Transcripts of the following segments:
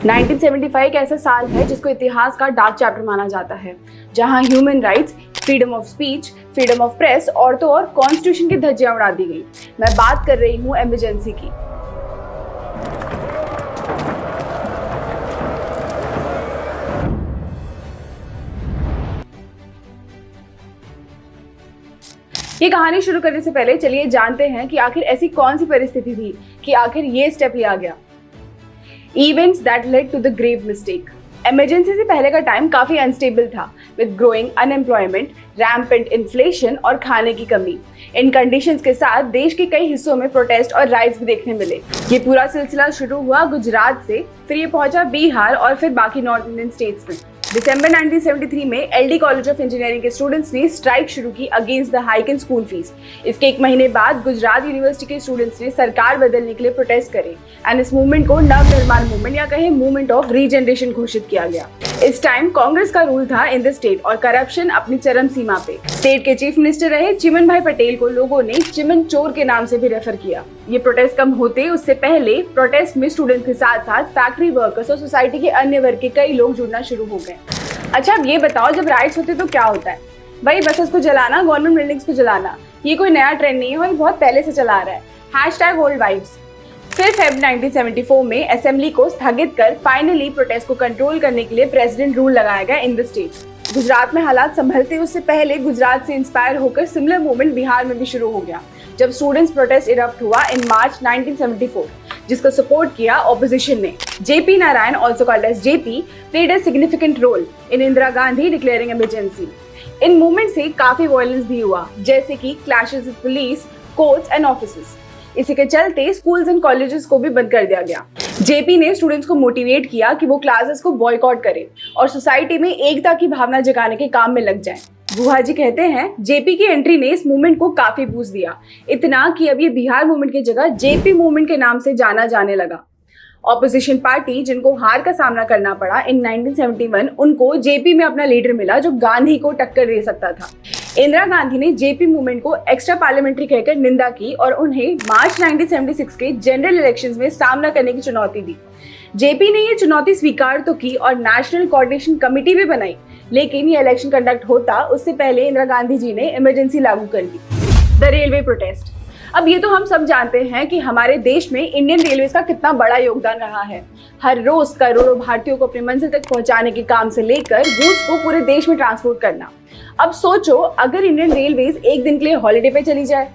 1975 एक ऐसा साल है जिसको इतिहास का डार्क चैप्टर माना जाता है, जहां human rights, freedom of speech, freedom of press, औरतों और कॉन्स्टिट्यूशन की धज्जियां उड़ा दी गई। मैं बात कर रही हूं इमरजेंसी की। ये कहानी शुरू करने से पहले चलिए जानते हैं कि आखिर ऐसी कौन सी परिस्थिति थी कि आखिर ये स्टेप लिया गया। Events that led to the grave mistake. Emergency से पहले का टाइम काफी अनस्टेबल था, with growing unemployment, rampant inflation और खाने की कमी। इन कंडीशंस के साथ देश के कई हिस्सों में प्रोटेस्ट और राइट्स भी देखने मिले। ये पूरा सिलसिला शुरू हुआ गुजरात से, फिर ये पहुंचा बिहार और फिर बाकी नॉर्थ इंडियन स्टेट्स में। दिसंबर 1973 में एलडी कॉलेज ऑफ इंजीनियरिंग के स्टूडेंट्स ने स्ट्राइक शुरू की against the hike in school fees. इसके एक महीने बाद गुजरात यूनिवर्सिटी के स्टूडेंट्स ने सरकार बदलने के लिए प्रोटेस्ट करे एंड इस मूवमेंट को नवनिर्माण मूवमेंट या कहे मूवमेंट ऑफ रीजनरेशन घोषित किया गया। इस टाइम कांग्रेस का रूल था इन द स्टेट और करप्शन अपनी चरम सीमा पे। स्टेट के चीफ मिनिस्टर रहे चिमन भाई पटेल को लोगों ने चिमन चोर के नाम से भी रेफर किया। ये प्रोटेस्ट कम होते उससे पहले प्रोटेस्ट में स्टूडेंट्स के साथ साथ फैक्ट्री वर्कर्स और सोसाइटी के अन्य वर्ग के कई लोग जुड़ना शुरू हो गए। अच्छा, अब ये बताओ, जब राइट्स होते तो क्या होता है? भाई बसेस को जलाना, गवर्नमेंट बिल्डिंग्स को जलाना, ये कोई नया ट्रेंड नहीं है और बहुत पहले से चला आ रहा है। #Old vibes. फिर फेब 1974 में असेंबली को स्थगित कर फाइनली प्रोटेस्ट को कंट्रोल करने के लिए प्रेसिडेंट रूल लगाया गया इन द स्टेट। गुजरात में हालात संभलते उससे पहले गुजरात से इंस्पायर होकर सिमिलर मूवमेंट बिहार में भी शुरू हो गया, जब स्टूडेंट्स प्रोटेस्ट इरप्ट हुआ इन मार्च 1974, जिसको सपोर्ट किया ऑपोजिशन ने। JP Narayan, also called as JP, played a significant role in Indira Gandhi declaring emergency. In movement से काफी वायलेंस भी हुआ, जैसे कि clashes with police, courts and offices. इसी के चलते स्कूल्स एंड कॉलेजेस को भी बंद कर दिया गया। जेपी ने स्टूडेंट्स को मोटिवेट किया कि वो क्लासेस को बॉयकॉट करें और सोसाइटी में एकता की भावना जगाने के काम में लग जाएं। बुआ जी कहते हैं जेपी की एंट्री ने इस मूवमेंट को काफी बूस्ट दिया, इतना कि अब ये बिहार मूवमेंट की जगह जेपी मूवमेंट के नाम से जाना जाने लगा। ऑपोजिशन पार्टी जिनको हार का सामना करना पड़ा इन 1971, उनको जेपी में अपना लीडर मिला जो गांधी को टक्कर दे सकता था। इंदिरा गांधी ने जेपी मूवमेंट को एक्स्ट्रा पार्लियामेंट्री कहकर निंदा की और उन्हें मार्च 1976 के जनरल इलेक्शंस में सामना करने की चुनौती दी। जेपी ने ये चुनौती स्वीकार तो की और नेशनल कोऑर्डिनेशन कमेटी भी बनाई, लेकिन ये इलेक्शन कंडक्ट होता उससे पहले इंदिरा गांधी जी ने इमरजेंसी लागू कर दी। The railway protest. अब ये तो हम सब जानते हैं कि हमारे देश में इंडियन रेलवे का कितना बड़ा योगदान रहा है। हर रोज करोड़ों भारतीयों को अपनी मंजिल तक पहुंचाने के काम से लेकर गुड्स को पूरे देश में ट्रांसपोर्ट करना। अब सोचो, अगर इंडियन रेलवेज एक दिन के लिए हॉलिडे पे चली जाए,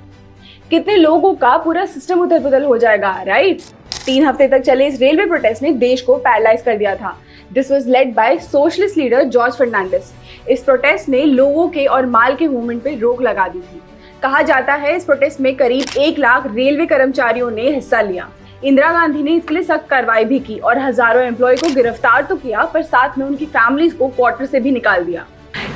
कितने लोगों का पूरा सिस्टम उधर पुधर हो जाएगा, राइट? 3 हफ्ते तक चले इस रेलवे प्रोटेस्ट ने देश को पैरालाइज कर दिया था। This was led by socialist leader George Fernandes. इस प्रोटेस्ट ने लोगों के और माल के मूवमेंट पे रोक लगा दी थी। कहा जाता है इस प्रोटेस्ट में करीब 1 लाख रेलवे कर्मचारियों ने हिस्सा लिया। इंदिरा गांधी ने इसके लिए सख्त कार्रवाई भी की और हजारों एम्प्लॉय को गिरफ्तार तो किया, पर साथ में उनकी फैमिलीज को क्वार्टर से भी निकाल दिया।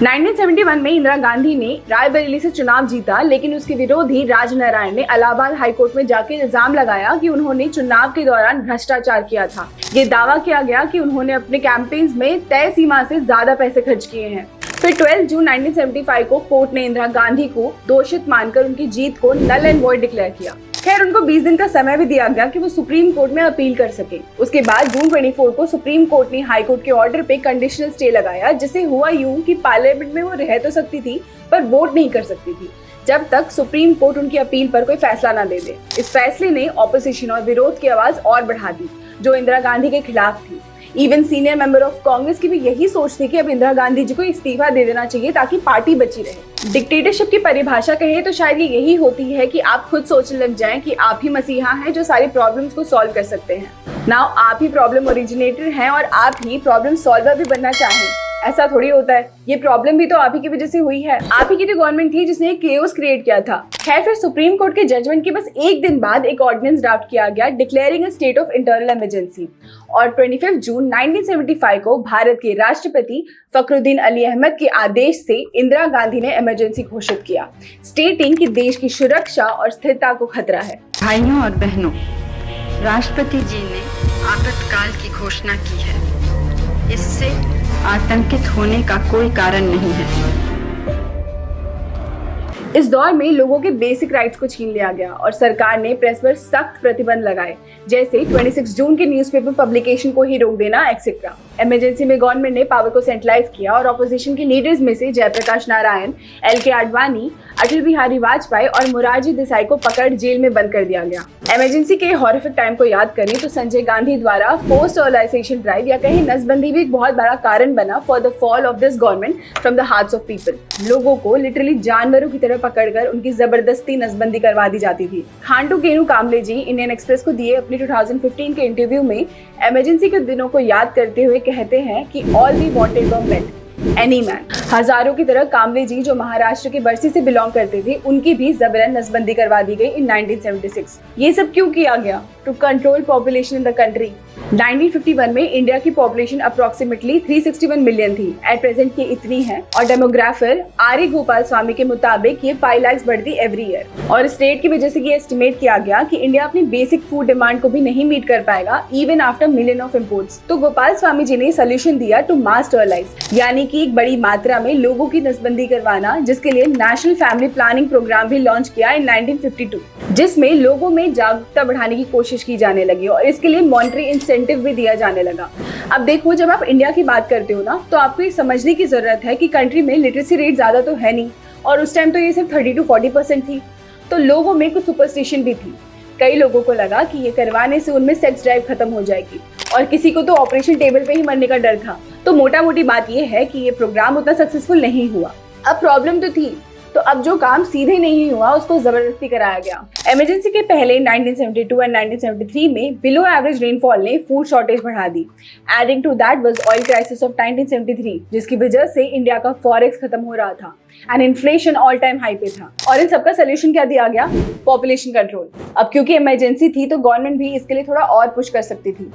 1971 में इंदिरा गांधी ने रायबरेली से चुनाव जीता, लेकिन उसके विरोधी राजनारायण ने इलाहाबाद हाईकोर्ट में जाकर इल्जाम लगाया कि उन्होंने चुनाव के दौरान भ्रष्टाचार किया था। ये दावा किया गया कि उन्होंने अपने कैंपेन्स में तय सीमा से ज्यादा पैसे खर्च किए हैं। फिर 12 जून 1975 को कोर्ट ने इंदिरा गांधी को दोषित मानकर उनकी जीत को नल एंड वॉइड डिक्लेयर किया। खैर, उनको 20 दिन का समय भी दिया गया कि वो सुप्रीम कोर्ट में अपील कर सके। उसके बाद जून 24 को सुप्रीम कोर्ट ने हाई कोर्ट के ऑर्डर पे कंडीशनल स्टे लगाया, जिससे हुआ यूं कि पार्लियामेंट में वो रह तो सकती थी पर वोट नहीं कर सकती थी, जब तक सुप्रीम कोर्ट उनकी अपील पर कोई फैसला न दे दे। इस फैसले ने ऑपोजिशन और विरोध की आवाज और बढ़ा दी, जो इंदिरा गांधी के खिलाफ थी। Even senior member of Congress की भी यही सोच थी कि अब इंदिरा गांधी जी को इस्तीफा दे देना चाहिए ताकि पार्टी बची रहे। डिक्टेटरशिप की परिभाषा कहें तो शायद ये यही होती है कि आप खुद सोचने लग जाएं कि आप ही मसीहा हैं जो सारी प्रॉब्लम्स को सॉल्व कर सकते हैं। नाउ आप ही प्रॉब्लम ओरिजिनेटर हैं और आप ही प्रॉब्लम सॉल्वर भी बनना चाहें। ऐसा थोड़ी होता है। ये प्रॉब्लम भी तो आप ही की वजह से हुई है। आप ही की तो गवर्नमेंट थी जिसने केओस क्रिएट किया था। खैर, फिर सुप्रीम कोर्ट के जजमेंट के बस एक दिन बाद एक ऑर्डिनेंस ड्राफ्ट किया गया declaring a state of internal emergency, और 25 जून 1975 को भारत के राष्ट्रपति फखरुद्दीन अली अहमद के आदेश से इंदिरा गांधी ने इमरजेंसी घोषित किया, स्टेटिंग कि देश की सुरक्षा और स्थिरता को खतरा है। भाइयों और बहनों, राष्ट्रपति जी ने आपातकाल की घोषणा की है। इससे आतंकित होने का कोई कारण नहीं है। इस दौर में लोगों के बेसिक राइट्स को छीन लिया गया और सरकार ने प्रेस पर सख्त प्रतिबंध लगाए, जैसे 26 जून के न्यूज़पेपर पब्लिकेशन को ही रोक देना एक्सेट्रा। इमरजेंसी में गवर्नमेंट ने पावर को सेंट्रलाइज किया और ऑपोजिशन के लीडर्स में से जयप्रकाश नारायण, LK आडवाणी, अटल बिहारी वाजपेयी और मोरारजी देसाई को पकड़ जेल में बंद कर दिया गया। इमरजेंसी के हॉरिफिक टाइम को याद करें तो संजय गांधी द्वारा फोर्स्ड स्टरलाइजेशन ड्राइव या कहीं नसबंदी भी एक बहुत बड़ा कारण बना for the fall of this government from the hearts of people. लोगों को लिटरली जानवरों की तरह पकड़कर उनकी जबरदस्ती नसबंदी करवा दी जाती थी। खांडू केनू कामले जी इंडियन एक्सप्रेस को दिए अपने 2015 के इंटरव्यू में इमरजेंसी के दिनों को याद करते हुए कहते हैं कि all we wanted were met any man. हजारों की तरह कामले जी जो महाराष्ट्र के बरसी से बिलोंग करते थे, उनकी भी जबरन नसबंदी करवा दी गई इन 1976। ये सब क्यों किया गया? To control population in the country. 1951 में इंडिया की पॉपुलेशन अप्रोक्सीमेटली 361 मिलियन थी, एट प्रेजेंट ये इतनी है। और डेमोग्राफर आर गोपाल स्वामी के मुताबिक ये 5 लाख बढ़ती एवरी ईयर। और स्टेट की वजह से ये एस्टिमेट किया गया कि इंडिया अपनी बेसिक फूड डिमांड को भी नहीं मीट कर पाएगा even after million of imports. तो गोपाल स्वामी जी ने सोल्यूशन दिया टू मास स्टरलाइज, यानी कि एक बड़ी मात्रा में लोगों की नसबंदी करवाना, जिसके लिए नेशनल फैमिली प्लानिंग प्रोग्राम भी लॉन्च किया इन 1952, जिसमें लोगों में जागरूकता बढ़ाने की कोशिश की जाने लगी और इसके लिए मॉनिटरी इंसेंटिव भी दिया जाने लगा। अब देखो, जब आप इंडिया की बात करते हो ना, तो आपको ये समझने की जरूरत है कि कंट्री में लिटरेसी रेट ज्यादा तो है नहीं और उस टाइम तो ये सिर्फ 30 to 40% थी। तो लोगों में कुछ सुपरस्टिशन भी थी। कई लोगों को लगा कि ये करवाने से उनमें सेक्स ड्राइव खत्म हो जाएगी और किसी को तो ऑपरेशन टेबल पे ही मरने का डर था। तो मोटा मोटी बात ये है कि ये प्रोग्राम उतना सक्सेसफुल नहीं हुआ। अब प्रॉब्लम तो थी, तो अब जो काम सीधे नहीं हुआ उसको जबरदस्ती कराया गया। इमरजेंसी के पहले 1972 एंड 1973 में बिलो एवरेज रेनफॉल ने फूड शॉर्टेज बढ़ा दी। Adding to that was oil crisis of 1973, जिसकी वजह से इंडिया का फॉरेक्स खत्म हो रहा था and inflation all time high पे था। और इन सबका सोल्यूशन क्या दिया गया? Population control. अब क्योंकि इमरजेंसी थी तो गवर्नमेंट भी इसके लिए थोड़ा और पुश कर सकती थी।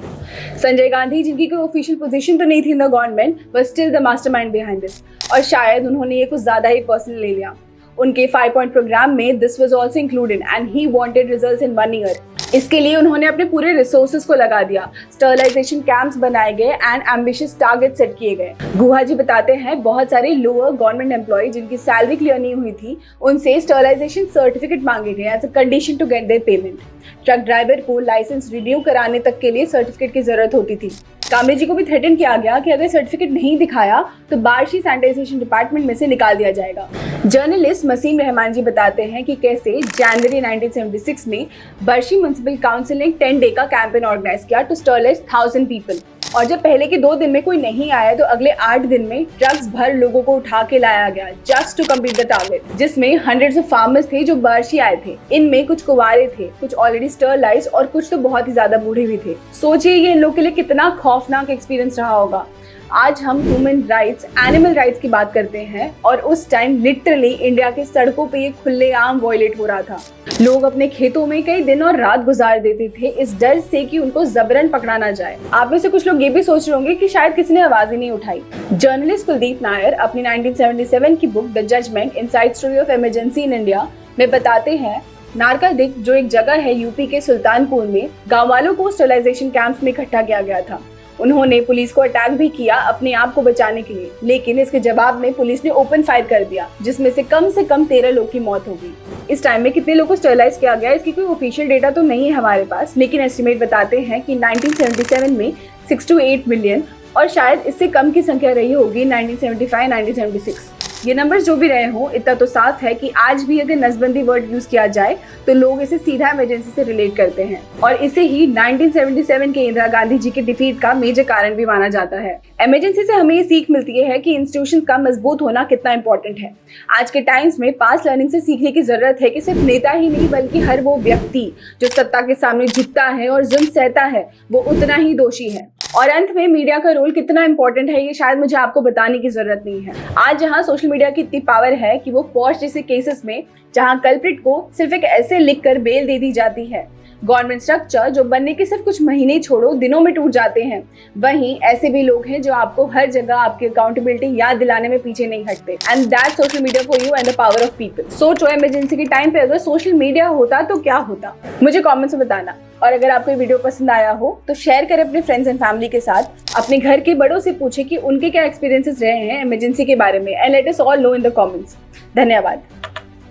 संजय गांधी, जिनकी कोई ऑफिशियल पोजीशन तो नहीं थी in the government, but still the mastermind behind this, और शायद उन्होंने ये कुछ ज्यादा ही पर्सनल ले लिया। उनके 5 पॉइंट प्रोग्राम में this was also included and he wanted results in 1 year. इसके लिए उन्होंने अपने पूरे रिसोर्सेज को लगा दिया। स्टरलाइजेशन कैंप्स बनाए गए एंड एम्बिशियस टारगेट सेट किए गए। गुहा जी बताते हैं बहुत सारे लोअर गवर्नमेंट एम्प्लॉय जिनकी सैलरी क्लियर नहीं हुई थी, उनसे स्टरलाइजेशन सर्टिफिकेट मांगे गए as a condition to get their payment. Truck driver को लाइसेंस रिन्यू कराने तक के लिए सर्टिफिकेट की जरूरत होती थी। कामरे जी को भी थ्रेटन किया गया कि अगर सर्टिफिकेट नहीं दिखाया तो बार्शी सैनिटाइजेशन डिपार्टमेंट में से निकाल दिया जाएगा। जर्नलिस्ट मसीम रहमान जी बताते हैं कि कैसे जनवरी 1976 में बार्शी म्युनिसिपल काउंसिल ने 10 डे का कैंपेन ऑर्गेनाइज किया टू स्टरलाइज 1000 पीपल। और जब पहले के 2 दिन में कोई नहीं आया तो अगले 8 दिन में ट्रक्स भर लोगों को उठा के लाया गया just to complete the target, जिसमें हंड्रेड्स ऑफ फार्मर्स थे जो बार्शी आए थे। इनमें कुछ कुंवारे थे, कुछ ऑलरेडी स्टरलाइज्ड और कुछ तो बहुत ही ज्यादा बूढ़े भी थे। सोचिए ये इन लोग के लिए कितना खौफनाक एक्सपीरियंस रहा होगा। आज हम ह्यूमन राइट्स, एनिमल राइट्स की बात करते हैं और उस टाइम लिटरली इंडिया के सड़कों पे ये खुलेआम वॉयलेट हो रहा था। लोग अपने खेतों में कई दिन और रात गुजार देते थे इस डर से कि उनको जबरन पकड़ा ना जाए। आप में से कुछ लोग ये भी सोच रहे होंगे कि शायद किसी ने आवाज ही नहीं उठाई। जर्नलिस्ट कुलदीप नायर अपनी 1977 की book the judgement inside story of emergency in India में बताते हैं, नारकादिक जो एक जगह है यूपी के सुल्तानपुर में, गाँव वालों को स्टरलाइजेशन कैंप्स में इकट्ठा किया गया था। उन्होंने पुलिस को अटैक भी किया अपने आप को बचाने के लिए, लेकिन इसके जवाब में पुलिस ने ओपन फायर कर दिया, जिसमें से कम 13 लोग की मौत हो गई। इस टाइम में कितने लोगों को स्टरलाइज किया गया इसकी कोई ऑफिशियल डेटा तो नहीं है हमारे पास, लेकिन एस्टिमेट बताते हैं कि 1977 में 6 to 8 मिलियन और शायद इससे कम की संख्या रही होगी 1975-1976। ये नंबर्स जो भी रहे हों, इतना तो साफ है कि आज भी अगर नसबंदी वर्ड यूज किया जाए तो लोग इसे सीधा इमरजेंसी से रिलेट करते हैं और इसे ही 1977 के इंदिरा गांधी जी के डिफीट का मेजर कारण भी माना जाता है। इमरजेंसी से हमें ये सीख मिलती है कि इंस्टीट्यूशंस का मजबूत होना कितना इंपॉर्टेंट है। आज के टाइम्स में पास्ट लर्निंग से सीखने की जरूरत है कि सिर्फ नेता ही नहीं बल्कि हर वो व्यक्ति जो सत्ता के सामने झुकता है और जुल्म सहता है वो उतना ही दोषी है। और अंत में मीडिया का रोल कितना इंपॉर्टेंट है ये शायद मुझे आपको बताने की जरूरत नहीं है। आज जहां सोशल मीडिया की इतनी पावर है कि वो पॉश जैसे केसेस में जहां कल्प्रिट को सिर्फ एक ऐसे लिख कर बेल दे दी जाती है, गवर्नमेंट स्ट्रक्चर जो बनने के सिर्फ कुछ महीने छोड़ो दिनों में टूट जाते हैं, वहीं ऐसे भी लोग हैं जो आपको हर जगह आपकी अकाउंटेबिलिटी याद दिलाने में पीछे नहीं हटते। And that social media for you and the power of people. सोचो इमरजेंसी के टाइम पे अगर सोशल मीडिया होता तो क्या होता, मुझे कमेंट्स में बताना। और अगर आपको ये वीडियो पसंद आया हो तो शेयर करें अपने फ्रेंड्स एंड फैमिली के साथ। अपने घर के बड़ों से पूछें कि उनके क्या एक्सपीरियंसेस रहे हैं इमरजेंसी के बारे में and let us all know in the comments. धन्यवाद।